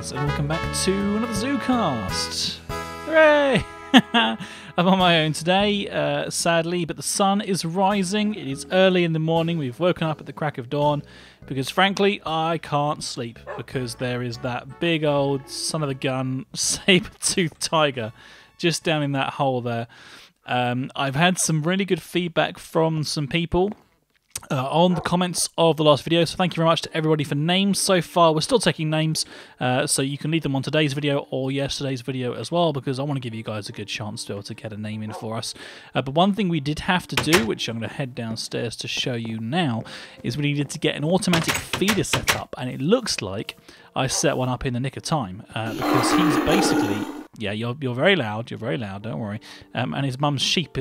guys, and welcome back to another ZooCast. Hooray! I'm on my own today, sadly, but the sun is rising. It is early in the morning. We've woken up at the crack of dawn because, frankly, I can't sleep because there is that big old son of a gun saber-toothed tiger just down in that hole there. I've had some really good feedback from some people on the comments of the last video, so thank you very much to everybody for names so far. We're still taking names, so you can leave them on today's video or yesterday's video as well, because I want to give you guys a good chance to be able to get a name in for us. But one thing we did have to do, which I'm going to head downstairs to show you now, is we needed to get an automatic feeder set up, and it looks like I set one up in the nick of time, because he's basically... Yeah, you're very loud. You're very loud. Don't worry. And his mum's sheep,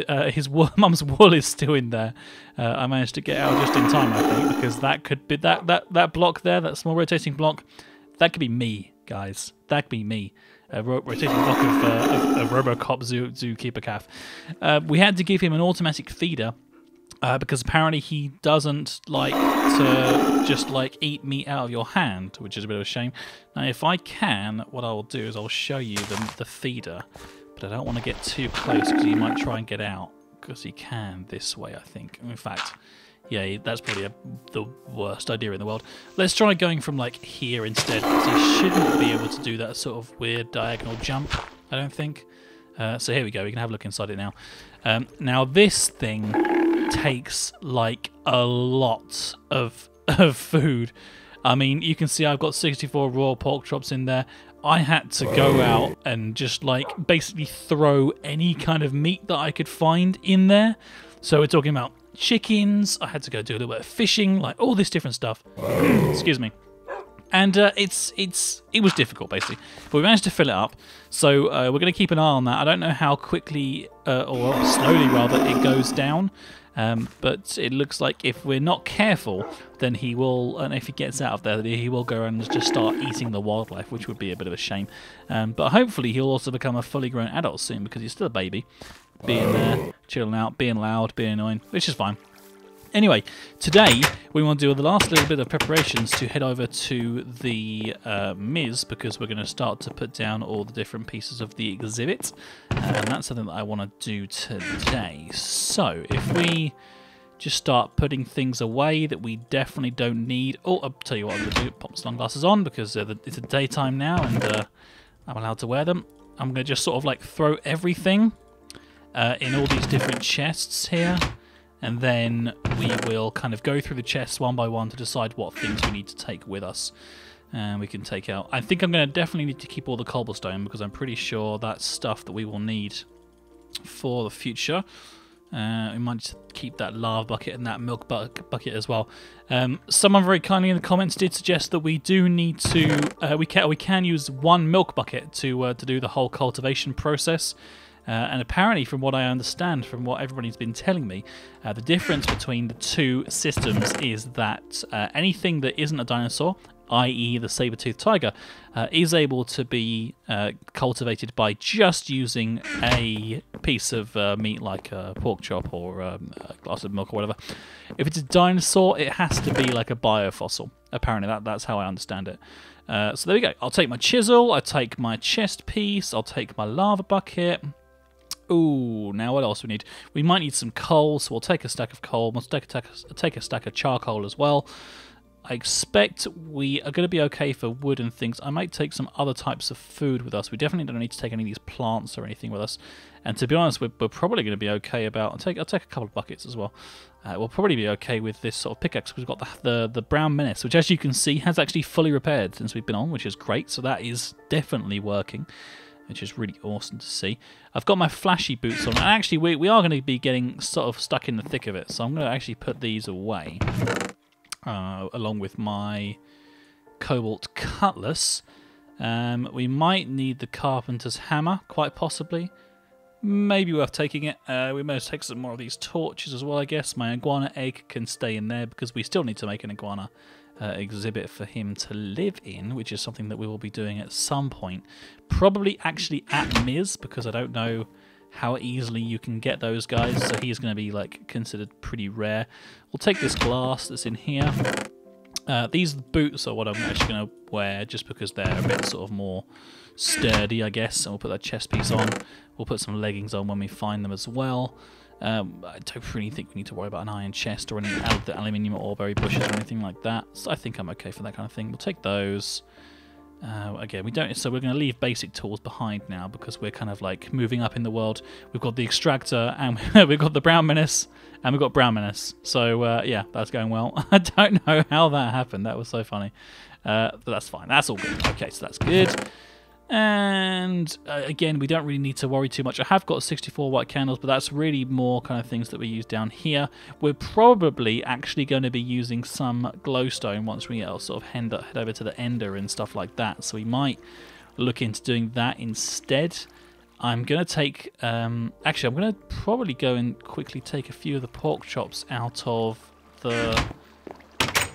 mum's wool is still in there. I managed to get out just in time, I think, because that could be that block there, that small rotating block. That could be me, guys. That could be me. A rotating block of RoboCop Zookeeper Caff. We had to give him an automatic feeder. Because apparently he doesn't like to just eat meat out of your hand, which is a bit of a shame. Now, if I can, what I will do is I'll show you the feeder, but I don't want to get too close because he might try and get out, because he can this way, I think. In fact, yeah, that's probably the worst idea in the world. Let's try going from here instead, because he shouldn't be able to do that sort of weird diagonal jump, I don't think. So here we go. We can have a look inside it now. Now this thing takes a lot of food. I mean, you can see I've got 64 raw pork chops in there. I had to go out and just basically throw any kind of meat that I could find in there. So we're talking about chickens. I had to go do a little bit of fishing, all this different stuff. Excuse me. And it was difficult, basically, but we managed to fill it up. So we're going to keep an eye on that. I don't know how quickly or slowly rather it goes down, but it looks like if we're not careful, then he will, and if he gets out of there, he will go and just start eating the wildlife, which would be a bit of a shame. But hopefully he'll also become a fully grown adult soon, because he's still a baby, being there, chilling out, being loud, being annoying, which is fine. Anyway, today we want to do the last little bit of preparations to head over to the MIZ, because we're going to start to put down all the different pieces of the exhibit, and that's something that I want to do today. So if we just start putting things away that we definitely don't need... Oh, I'll tell you what I'm going to do, pop my sunglasses on, because it's a daytime now and I'm allowed to wear them. I'm going to just sort of throw everything in all these different chests here. And then we will kind of go through the chests one by one to decide what things we need to take with us. And we can take out... I think I'm going to definitely need to keep all the cobblestone, because I'm pretty sure that's stuff that we will need for the future. We might just keep that lava bucket and that milk bucket as well. Someone very kindly in the comments did suggest that we do need to... we can use one milk bucket to do the whole cultivation process. And apparently, from what I understand, from what everybody's been telling me, the difference between the two systems is that anything that isn't a dinosaur, i.e. the saber-toothed tiger, is able to be cultivated by just using a piece of meat like a pork chop or a glass of milk or whatever. If it's a dinosaur, it has to be like a biofossil. Apparently, that's how I understand it. So there we go. I'll take my chisel, I'll take my chest piece, I'll take my lava bucket. Ooh, now what else we need? We might need some coal, so we'll take a stack of coal. We'll take a stack of charcoal as well. I expect we are going to be okay for wood and things. I might take some other types of food with us. We definitely don't need to take any of these plants or anything with us. And to be honest, we're probably going to be okay about... I'll take a couple of buckets as well. We'll probably be okay with this sort of pickaxe. We've got the brown menace, which, as you can see, has actually fully repaired since we've been on, which is great. So that is definitely working, which is really awesome to see. I've got my flashy boots on, and actually we are going to be getting sort of stuck in the thick of it, so I'm going to actually put these away, along with my cobalt cutlass. We might need the carpenter's hammer, quite possibly. Maybe worth taking it. We may take some more of these torches as well, I guess. My iguana egg can stay in there, because we still need to make an iguana exhibit for him to live in, which is something that we will be doing at some point. Probably actually at MIZ, because I don't know how easily you can get those guys, so he's going to be considered pretty rare. We'll take this glass that's in here. These boots are what I'm actually going to wear just because they're a bit sort of more sturdy, I guess. And we'll put that chest piece on. We'll put some leggings on when we find them as well. I don't really think we need to worry about an iron chest or any aluminium or berry bushes or anything like that. So I think I'm okay for that kind of thing. We'll take those. Again, we don't. So we're going to leave basic tools behind now because we're kind of like moving up in the world. We've got the extractor and we've got the brown menace and we've got brown menace. So yeah, that's going well. I don't know how that happened. That was so funny. But that's fine. That's all good. Okay, so that's good. And again, we don't really need to worry too much. I have got 64 white candles, but that's really more kind of things that we use down here. We're probably actually going to be using some glowstone once we sort of head over to the ender and stuff like that. So we might look into doing that instead. I'm going to take... actually, I'm going to probably go and quickly take a few of the pork chops out of the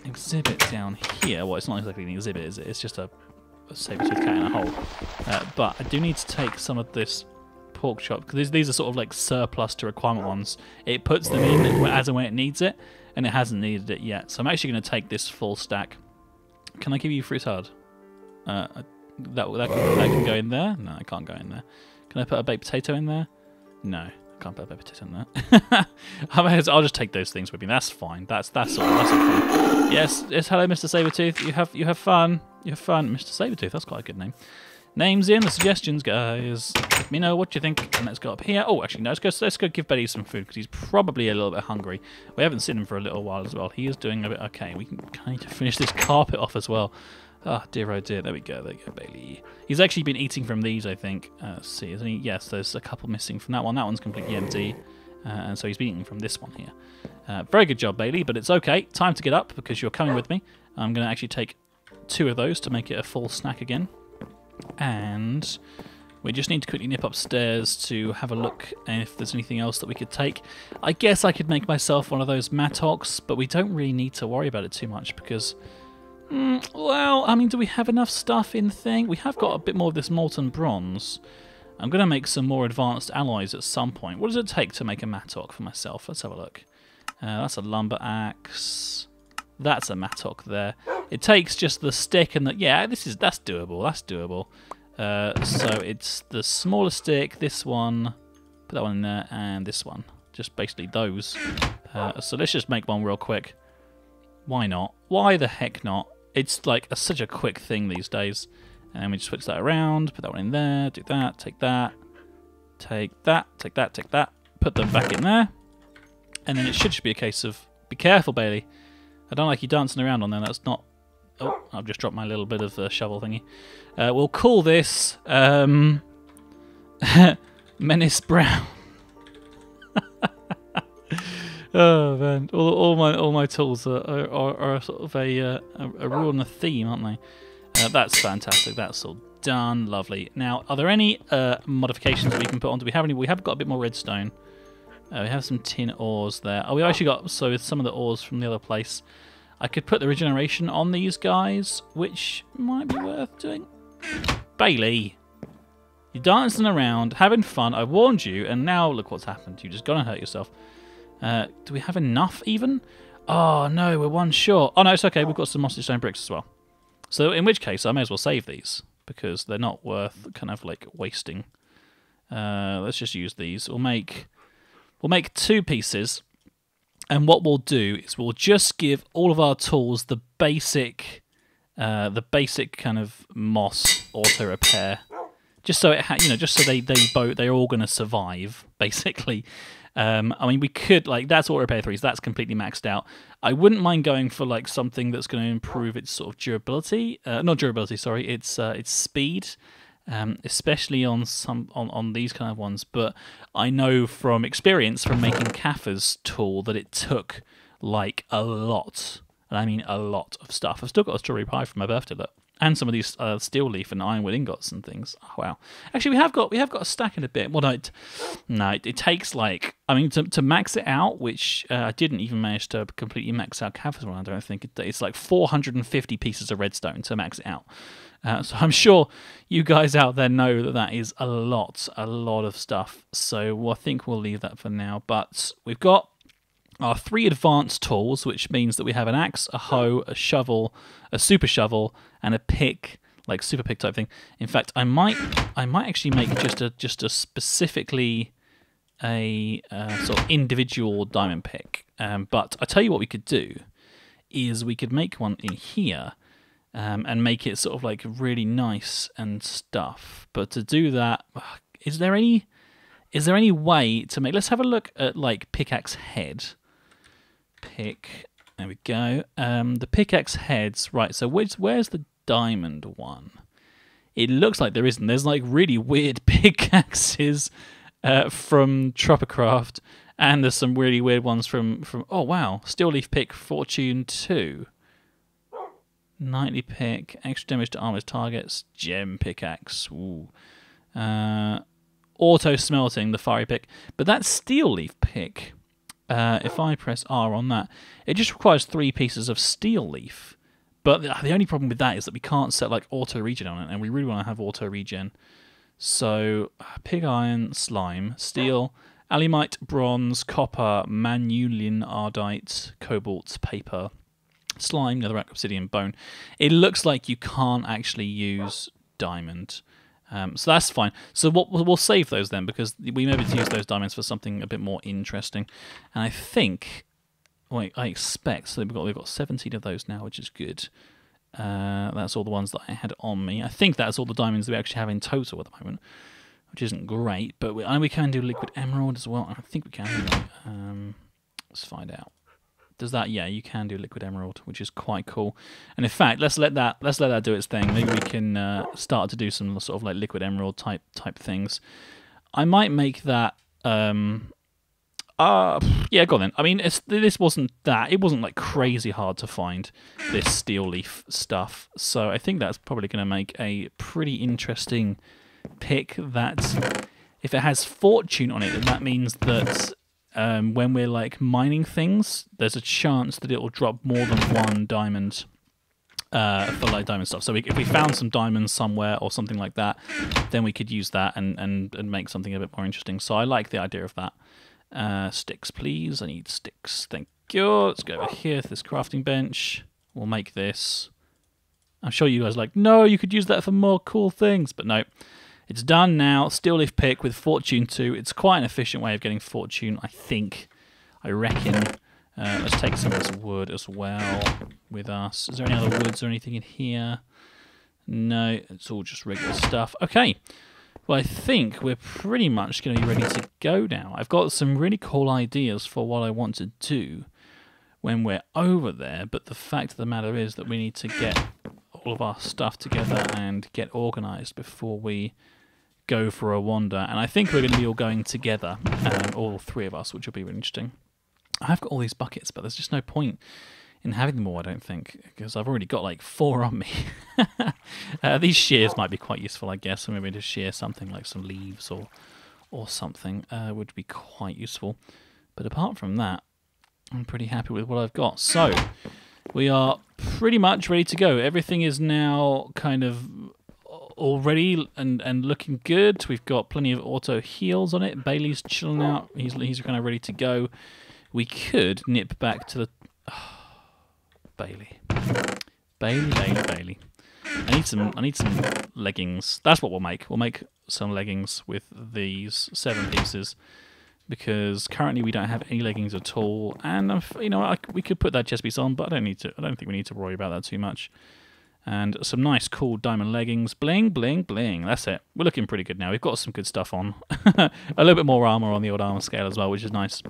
exhibit down here. Well, it's not exactly an exhibit, is it? It's just a saber-tooth cat in a hole. But I do need to take some of this pork chop, because these are sort of like surplus to requirement ones. It puts them in as and when it needs it, and it hasn't needed it yet. So I'm actually going to take this full stack. Can I give you fruit salad? That can go in there? No, I can't go in there. Can I put a baked potato in there? No, I can't put a baked potato in there. I'll just take those things with me. That's fine. That's all fine. Yes, hello, Mr. Sabertooth. You have fun. You have fun, Mr. Sabertooth. That's quite a good name. Names in the suggestions, guys. Let me know what you think. And let's go up here. Oh, actually, no. Let's go give Betty some food because he's probably a little bit hungry. We haven't seen him for a little while as well. He is doing a bit okay. We need to finish this carpet off as well. Oh dear, there we go. There you go, Bailey. He's actually been eating from these, I think. Let's see, isn't he? Yes, there's a couple missing from that one. That one's completely empty. And so he's been eating from this one here. Very good job, Bailey, but it's okay. Time to get up because you're coming with me. I'm going to actually take 2 of those to make it a full snack again. And we just need to quickly nip upstairs to have a look if there's anything else that we could take. I guess I could make myself one of those mattocks, but we don't really need to worry about it too much because... well, I mean, do we have enough stuff in the thing? We have got a bit more of this molten bronze. I'm going to make some more advanced alloys at some point. What does it take to make a mattock for myself? Let's have a look. That's a lumber axe. That's a mattock there. It takes just the stick and the... yeah, that's doable. That's doable. So it's the smaller stick, this one, put that one in there, and this one. Just basically those. So let's just make one real quick. Why not? Why the heck not? It's like such a quick thing these days. And we just switch that around, put that one in there, do that, take that, take that, take that, take that, put them back in there. And then it should just be a case of, be careful, Bailey. I don't like you dancing around on there, that's not... oh, I've just dropped my little bit of shovel thingy. We'll call this Menace Brown. Oh man, all my tools are sort of a rule and a theme, aren't they? That's fantastic. That's all done. Lovely. Now, are there any modifications that we can put on? Do we have any? We have got a bit more redstone. We have some tin ores there. Oh, we actually got with some of the ores from the other place. I could put the regeneration on these guys, which might be worth doing. Bailey, you're dancing around, having fun. I warned you, and now look what's happened. You're just gonna hurt yourself. Do we have enough even? Oh no, we're one short. Oh no, it's okay. We've got some mossy stone bricks as well. So in which case, I may as well save these because they're not worth kind of like wasting. Let's just use these. We'll make 2 pieces, and what we'll do is we'll just give all of our tools the basic kind of moss auto repair, just so it just so they're all going to survive basically. I mean, we could, like, that's auto repair 3, so that's completely maxed out. I wouldn't mind going for like something that's going to improve its sort of durability. Not durability, sorry. Its speed, especially on these kind of ones. But I know from experience from making Kaffer's tool that it took like a lot, and I mean a lot of stuff. I've still got a strawberry pie for my birthday, look. And some of these steel leaf and ironwood ingots and things. Oh, wow. Actually, we have got a stack in a bit. Well, no, it takes like, I mean, to max it out, which I didn't even manage to completely max out Caff's one. I don't think it's like 450 pieces of redstone to max it out. So I'm sure you guys out there know that is a lot of stuff. So I think we'll leave that for now. But we've got our 3 advanced tools, which means that we have an axe, a hoe, a shovel, a super shovel, and a pick, like super pick type thing. In fact, I might actually make just a specifically a sort of individual diamond pick. But I tell you what we could do is we could make one in here and make it sort of like really nice and stuff. But to do that, is there any way to make? Let's have a look at like pickaxe head. Pick. There we go. The pickaxe heads. Right. So where's the diamond one? It looks like there isn't. There's like really weird pickaxes from Tropicraft, and there's some really weird ones from. Oh wow, steel leaf pick, fortune 2, nightly pick, extra damage to armor's targets, gem pickaxe. Ooh. Auto smelting, the fiery pick, but that steel leaf pick. If I press R on that, it just requires 3 pieces of steel leaf. But the only problem with that is that we can't set like auto regen on it, and we really want to have auto regen. So pig iron, slime, steel, alumite, bronze, copper, manulin, ardite, cobalt, paper, slime, netherrack, obsidian, bone. It looks like you can't actually use diamond. So that's fine. So we'll save those then, because we may be able to use those diamonds for something a bit more interesting. And I think, wait, I expect, so we've got 17 of those now, which is good. That's all the ones that I had on me. I think that's all the diamonds that we actually have in total at the moment, which isn't great. But we can do liquid emerald as well. I think we can. Let's find out. Does that? Yeah, you can do liquid emerald, which is quite cool. And in fact, let's let that do its thing. Maybe we can start to do some sort of like liquid emerald type things. I might make that. Yeah, go on then. I mean, this wasn't that. It wasn't like crazy hard to find this steel leaf stuff. So I think that's probably going to make a pretty interesting pick. That if it has fortune on it, then that means that. When we're like mining things, there's a chance that it will drop more than 1 diamond for like diamond stuff. So if we found some diamonds somewhere or something like that, then we could use that and make something a bit more interesting. So I like the idea of that. Sticks, please. I need sticks. Thank you. Let's go over here to this crafting bench. We'll make this. I'm sure you guys are like, no, you could use that for more cool things, but no. It's done now. Steel leaf pick with fortune 2. It's quite an efficient way of getting fortune, I think. I reckon. Let's take some of this wood as well with us. Is there any other woods or anything in here? No, it's all just regular stuff. Okay. Well, I think we're pretty much going to be ready to go now. I've got some really cool ideas for what I want to do when we're over there, but the fact of the matter is that we need to get all of our stuff together and get organised before we go for a wander. And I think we're going to be all going together, all 3 of us, which will be really interesting. I have got all these buckets, but there's just no point in having them all, I don't think, because I've already got like 4 on me. These shears might be quite useful, I guess. So maybe to shear something like some leaves or something would be quite useful. But apart from that, I'm pretty happy with what I've got. So we are pretty much ready to go. Everything is now kind of all ready and looking good. We've got plenty of auto heals on it. Bailey's chilling out. He's kind of ready to go. We could nip back to the Bailey. I need some leggings. That's what we'll make. We'll make some leggings with these 7 pieces. Because currently we don't have any leggings at all, and you know, we could put that chest piece on, but I don't think we need to worry about that too much. And some nice, cool diamond leggings, bling, bling, bling. That's it. We're looking pretty good now. We've got some good stuff on, a little bit more armor on the old armor scale as well, which is nice.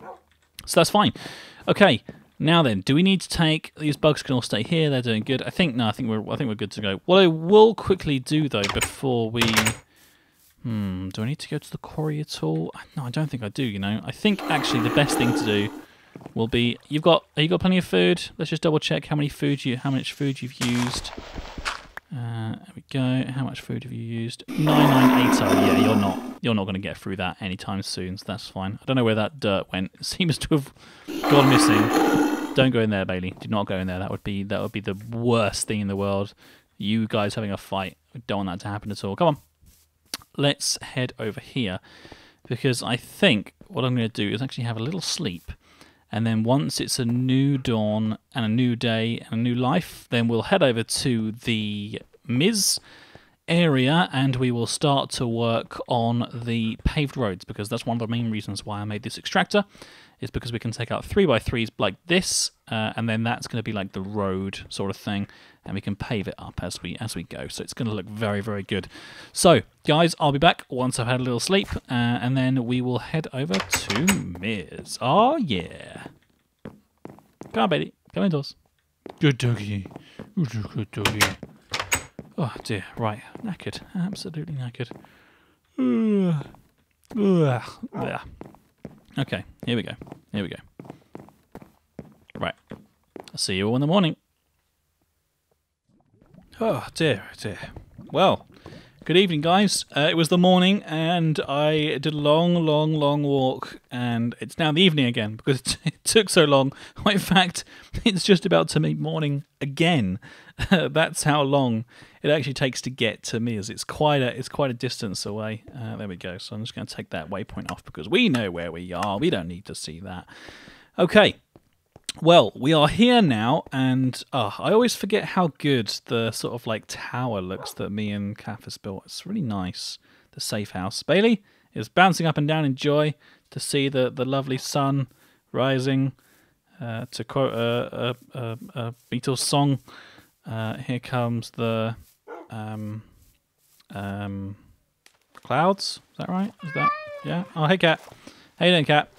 So that's fine. Okay, now then, do we need to take these bugs? Can all stay here. They're doing good. I think we're good to go. What I will quickly do though before we. Do I need to go to the quarry at all? No, I don't think I do, you know. I think actually the best thing to do will be you got plenty of food? Let's just double check how much food you've used. There we go. How much food have you used? 980. Yeah, you're not going to get through that anytime soon, so that's fine. I don't know where that dirt went. It seems to have gone missing. Don't go in there, Bailey. Do not go in there. That would be the worst thing in the world. You guys having a fight. We don't want that to happen at all. Come on. Let's head over here, because I think what I'm going to do is actually have a little sleep, And then once it's a new dawn and a new day and a new life, then we'll head over to the MIZ area and we will start to work on the paved roads, because that's one of the main reasons why I made this extractor, is because we can take out 3x3s like this, and then that's going to be like the road sort of thing, and we can pave it up as we go. So it's going to look very, very good. So guys, I'll be back once I've had a little sleep, and then we will head over to MIZ. Oh yeah. Come on, baby. Come indoors. Good doggy. Good doggy. Oh dear, right. Knackered. Absolutely knackered. Yeah. Okay, here we go. Here we go. Right. I'll see you all in the morning. Oh dear, dear. Well, good evening, guys. It was the morning, and I did a long, long, long walk, and it's now the evening again because it took so long. In fact, it's just about to be morning again. That's how long it actually takes to get to MIZ. It's quite a distance away. There we go. So I'm just going to take that waypoint off because we know where we are. We don't need to see that. Okay. Well, we are here now, and I always forget how good the sort of like tower looks that me and Caff has built. It's really nice. The safe house. Bailey is bouncing up and down in joy to see the lovely sun rising. To quote a Beatles song, here comes the clouds. Is that right? Is that, yeah? Oh, hey, Cat. How you doing, Cat?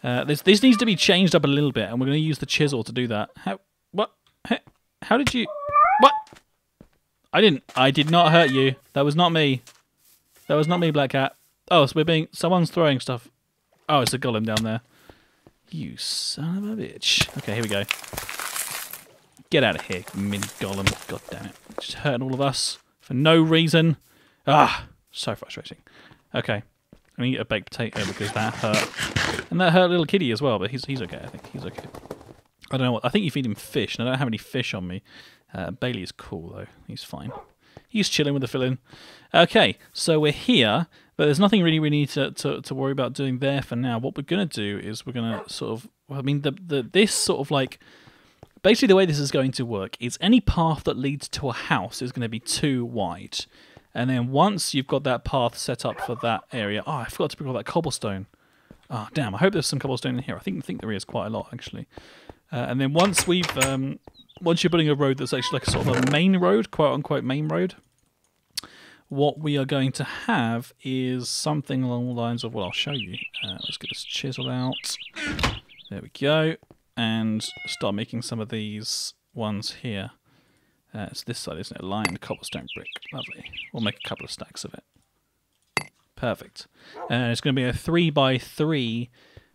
This needs to be changed up a little bit, and we're going to use the chisel to do that. What? How did you... What? I did not hurt you. That was not me. That was not me, Black Cat. Oh, so someone's throwing stuff. Oh, it's a golem down there. You son of a bitch. Okay, here we go. Get out of here, mini golem. God damn it. Just hurting all of us for no reason. Ah, so frustrating. Okay. I'm going to eat a baked potato because that hurt. And that hurt little kitty as well, but he's okay, I think. He's okay. I don't know what. I think you feed him fish, and I don't have any fish on me. Bailey is cool, though. He's fine. He's chilling with the fill-in. Okay, so we're here, but there's nothing really we need to worry about doing there for now. What we're going to do is we're going to sort of... I mean, this sort of like... Basically, the way this is going to work is any path that leads to a house is going to be 2 wide. And then once you've got that path set up for that area... Oh, I forgot to pick up that cobblestone. Oh, damn, I hope there's some cobblestone in here. I think there is quite a lot, actually. And then once we've... once you're building a road that's actually like a sort of a main road, quote-unquote main road, what we are going to have is something along the lines of... Well, I'll show you. Let's get this chisel out. There we go. And start making some of these ones here. It's this side, isn't it? Lined cobblestone brick. Lovely. We'll make a couple of stacks of it. Perfect. And it's going to be a 3x3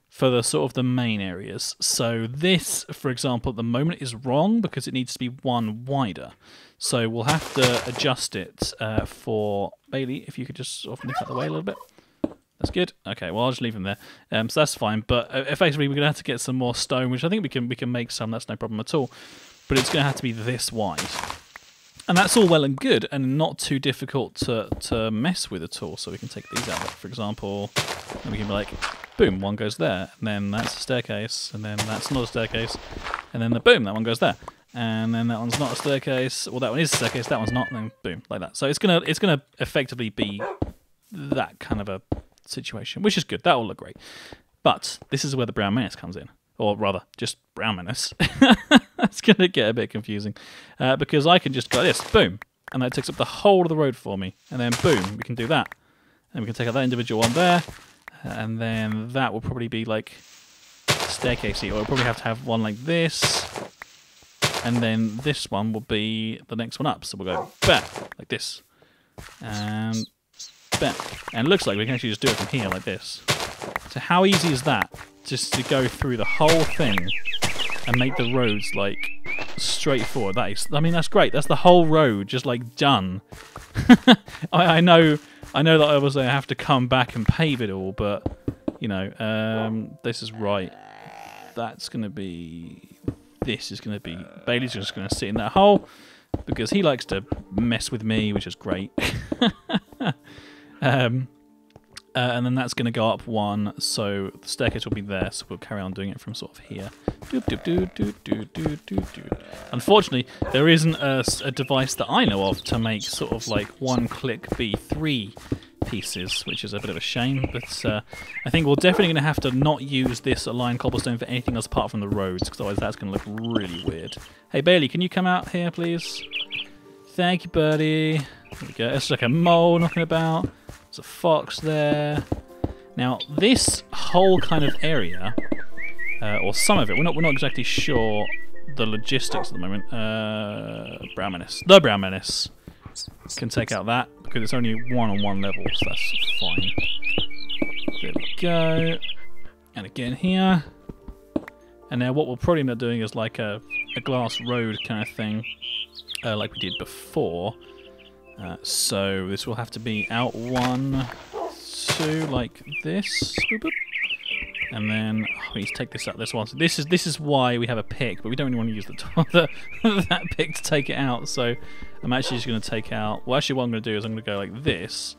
for the sort of the main areas. So this, for example, at the moment is wrong because it needs to be 1 wider. So we'll have to adjust it for Bailey. If you could just sort of nip out the way a little bit. That's good. Okay, well, I'll just leave them there. So that's fine. But effectively, we're going to have to get some more stone, which I think we can make some. That's no problem at all. But it's going to have to be this wide. And that's all well and good and not too difficult to mess with at all. So we can take these out, for example. And we can be like, boom, one goes there. And then that's a staircase. And then that's not a staircase. And then boom, that one goes there. And then that one's not a staircase. Well, that one is a staircase. That one's not. And then boom, like that. So it's gonna effectively be that kind of a situation, which is good. That will look great. But this is where the brown menace comes in. Or rather, just brown menace. It's going to get a bit confusing. Because I can just go like this, boom. And that takes up the whole of the road for me. And then boom, we can do that. And we can take out that individual one there. And then that will probably be like staircasey. Or we'll probably have to have one like this. And then this one will be the next one up. So we'll go bam, like this. And bam. And it looks like we can actually just do it from here like this. So how easy is that? Just to go through the whole thing and make the roads like straightforward. That is, I mean, that's great. That's the whole road just like done. I know that obviously I have to come back and pave it all, but you know, this is right. That's gonna be. This is gonna be. Bailey's just gonna sit in that hole because he likes to mess with me, which is great. And then that's going to go up one, so the staircase will be there, so we'll carry on doing it from sort of here. Doop, doop, doop, doop, doop, doop, doop, doop. Unfortunately, there isn't a device that I know of to make sort of like one-click B3 pieces, which is a bit of a shame, but I think we're definitely going to have to not use this aligned cobblestone for anything else apart from the roads, because otherwise that's going to look really weird. Hey Bailey, can you come out here, please? Thank you, buddy. There we go. It's like a mole knocking about. There's a fox there. Now, this whole kind of area, or some of it, we're not exactly sure the logistics at the moment. Brown Menace. The Brown Menace can take out that, because it's only one-on-one level, so that's fine. There we go. And again here. And now what we'll probably end up doing is like a glass road kind of thing, like we did before. So this will have to be out 1, 2, like this. Boop, boop. And then we take this out this one. So this is why we have a pick, but we don't really want to use that pick to take it out. So I'm actually just going to take out. Well, actually, what I'm going to do is I'm going to go like this,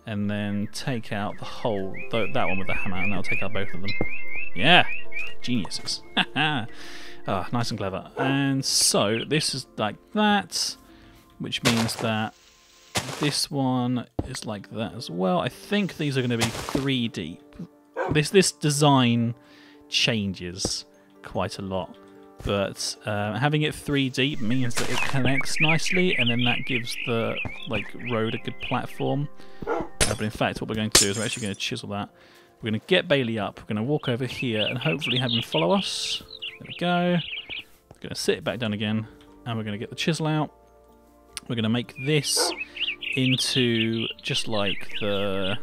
and then take out the whole that one with the hammer, and that'll take out both of them. Yeah, geniuses. Ah, nice and clever. And so this is like that, which means that this one is like that as well. I think these are going to be 3 deep. This design changes quite a lot, but having it 3 deep means that it connects nicely, and then that gives the road a good platform. But in fact, what we're going to do is we're actually going to chisel that. We're going to get Bailey up. We're going to walk over here and hopefully have him follow us. There we go. We're going to sit it back down again, and we're going to get the chisel out. We're going to make this into just like the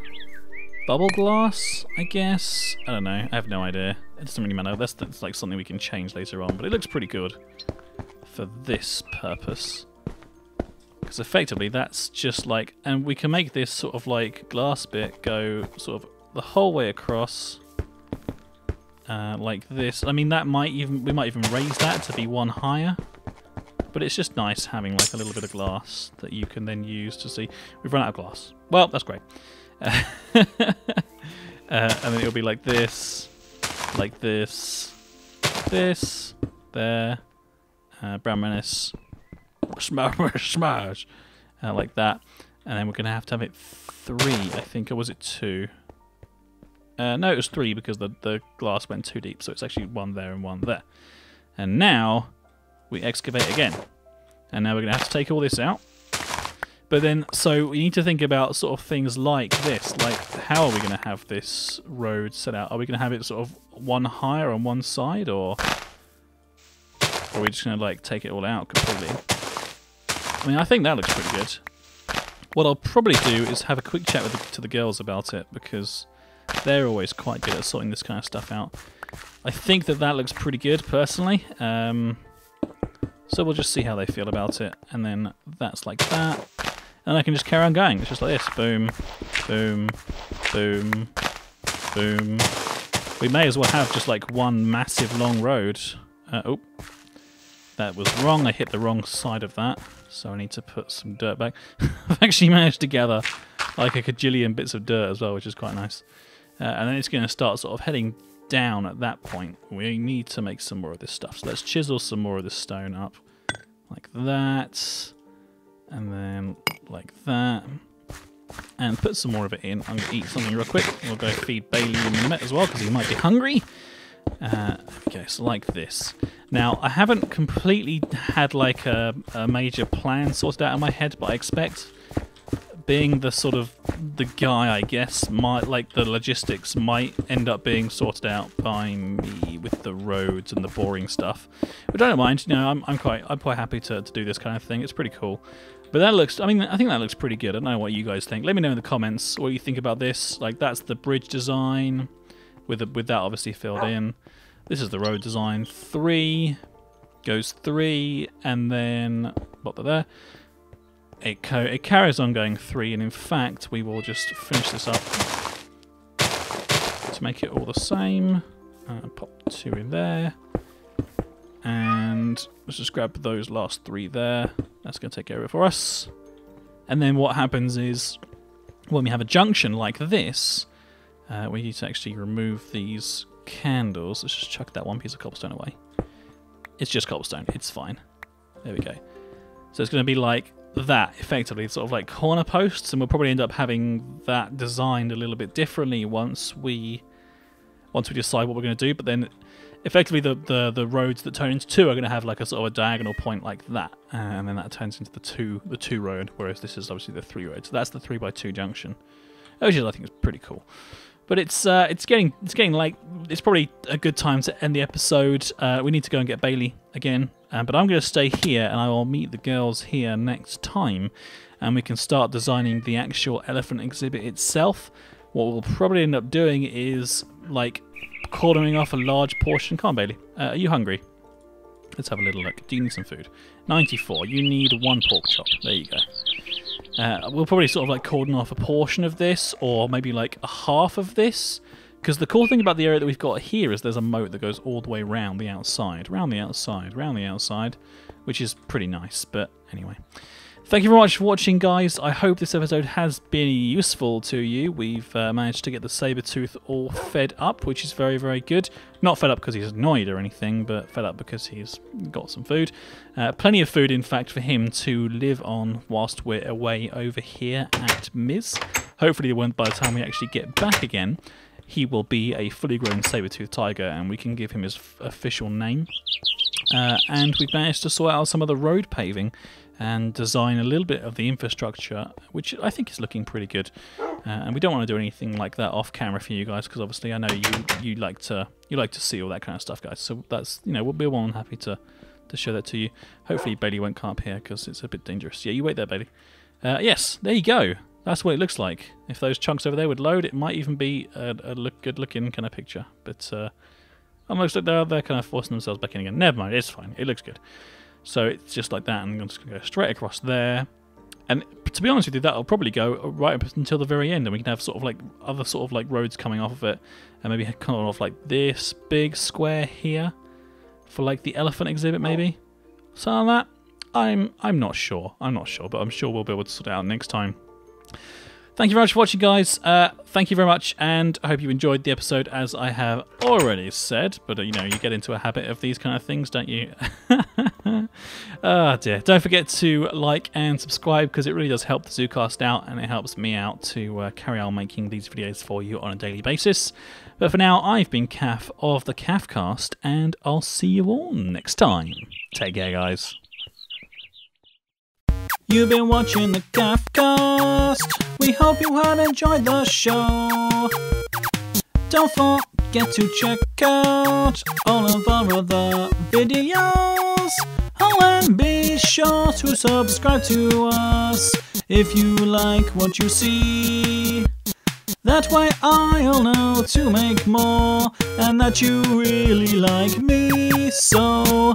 bubble glass, I guess. I don't know. I have no idea. It doesn't really matter. That's like something we can change later on, but it looks pretty good for this purpose. Because effectively that's just like, and we can make this sort of like glass bit go sort of the whole way across, like this. I mean, we might even raise that to be 1 higher. But it's just nice having like a little bit of glass that you can then use to see. We've run out of glass. Well, that's great. And then it'll be like this, this, there, Brown Menace, smash, like that. And then we're going to have it 3, I think, or was it 2? No, it was 3 because the glass went too deep, so it's actually 1 there and 1 there. And now we excavate again, and now we're going to have to take all this out. But then, so we need to think about sort of things like this, like how are we going to have this road set out? Are we going to have it sort of 1 higher on one side, or are we just going to like take it all out completely? I mean, I think that looks pretty good. What I'll probably do is have a quick chat to the girls about it, because they're always quite good at sorting this kind of stuff out. I think that looks pretty good, personally. So we'll just see how they feel about it, and then that's like that. And I can just carry on going. It's just like this. Boom, boom, boom, boom. We may as well have just like one massive long road. Oh, that was wrong. I hit the wrong side of that, so I need to put some dirt back. I've actually managed to gather like a cajillion bits of dirt as well, which is quite nice. And then it's going to start sort of heading down at that point. We need to make some more of this stuff. So let's chisel some more of this stone up. Like that. And then like that. And put some more of it in. I'm going to eat something real quick. We'll go feed Bailey in a minute as well, because he might be hungry. Okay, so like this. Now, I haven't completely had like a major plan sorted out in my head, but I expect, being the sort of the guy, I guess, the logistics might end up being sorted out by me with the roads and the boring stuff. But I don't mind. You know, I'm quite happy to do this kind of thing. It's pretty cool. But that looks, I mean, I think that looks pretty good. I don't know what you guys think. Let me know in the comments what you think about this. Like, that's the bridge design with that obviously filled in. This is the road design. 3 goes 3, and then there. It carries on going 3, and in fact, we will just finish this up to make it all the same. Pop 2 in there, and let's just grab those last 3 there. That's going to take care of it for us. And then what happens is when we have a junction like this, we need to actually remove these candles. Let's just chuck that one piece of cobblestone away. It's just cobblestone. It's fine. There we go. So it's going to be like that, effectively, sort of like corner posts, and we'll probably end up having that designed a little bit differently once we decide what we're going to do. But then, effectively, the roads that turn into 2 are going to have like a sort of a diagonal point like that, and then that turns into the two road, whereas this is obviously the 3 road. So that's the 3x2 junction, which is, I think, is pretty cool. But it's getting like, it's probably a good time to end the episode. We need to go and get Bailey again, but I'm going to stay here, and I will meet the girls here next time, and we can start designing the actual elephant exhibit itself. What we'll probably end up doing is like cornering off a large portion. Come on, Bailey. Are you hungry? Let's have a little look. Do you need some food? 94. You need 1 pork chop. There you go. We'll probably sort of like cordon off a portion of this, or maybe like a half of this, because the cool thing about the area that we've got here is there's a moat that goes all the way round the outside, round the outside, round the outside, which is pretty nice. But anyway, thank you very much for watching, guys. I hope this episode has been useful to you. We've managed to get the Sabertooth all fed up, which is very, very good. Not fed up because he's annoyed or anything, but fed up because he's got some food. Plenty of food, in fact, for him to live on whilst we're away over here at MIZ. Hopefully, by the time we actually get back again, he will be a fully grown Sabertooth tiger, and we can give him his official name. And we've managed to sort out some of the road paving and design a little bit of the infrastructure, which I think is looking pretty good. And we don't want to do anything like that off camera for you guys, because obviously I know you like to see all that kind of stuff, guys. So that's, you know, we'll be more than happy to show that to you. Hopefully Bailey won't come up here because it's a bit dangerous. Yeah, you wait there, Bailey. Yes, there you go. That's what it looks like. If those chunks over there would load, it might even be a good-looking kind of picture. But almost like they're kind of forcing themselves back in again. Never mind, it's fine. It looks good. So it's just like that, and I'm just going to go straight across there. And to be honest with you, that'll probably go right up until the very end, and we can have sort of like other sort of like roads coming off of it, and maybe kind of off like this big square here for like the elephant exhibit, maybe. Something like that. I'm not sure. I'm not sure, but I'm sure we'll be able to sort it out next time. Thank you very much for watching, guys. Thank you very much, and I hope you enjoyed the episode, as I have already said. But, you know, you get into a habit of these kind of things, don't you? Oh, dear. Don't forget to like and subscribe, because it really does help the ZooCast out, and it helps me out to carry on making these videos for you on a daily basis. But for now, I've been Caff of the Caffcast, and I'll see you all next time. Take care, guys. You've been watching the Caffcast. We hope you have enjoyed the show. Don't forget to check out all of our other videos. Oh, and be sure to subscribe to us if you like what you see. That way I'll know to make more, and that you really like me. So,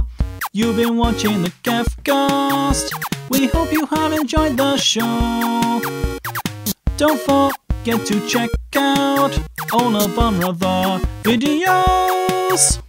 you've been watching the Caffcast. We hope you have enjoyed the show. Don't forget to check out all of our other videos.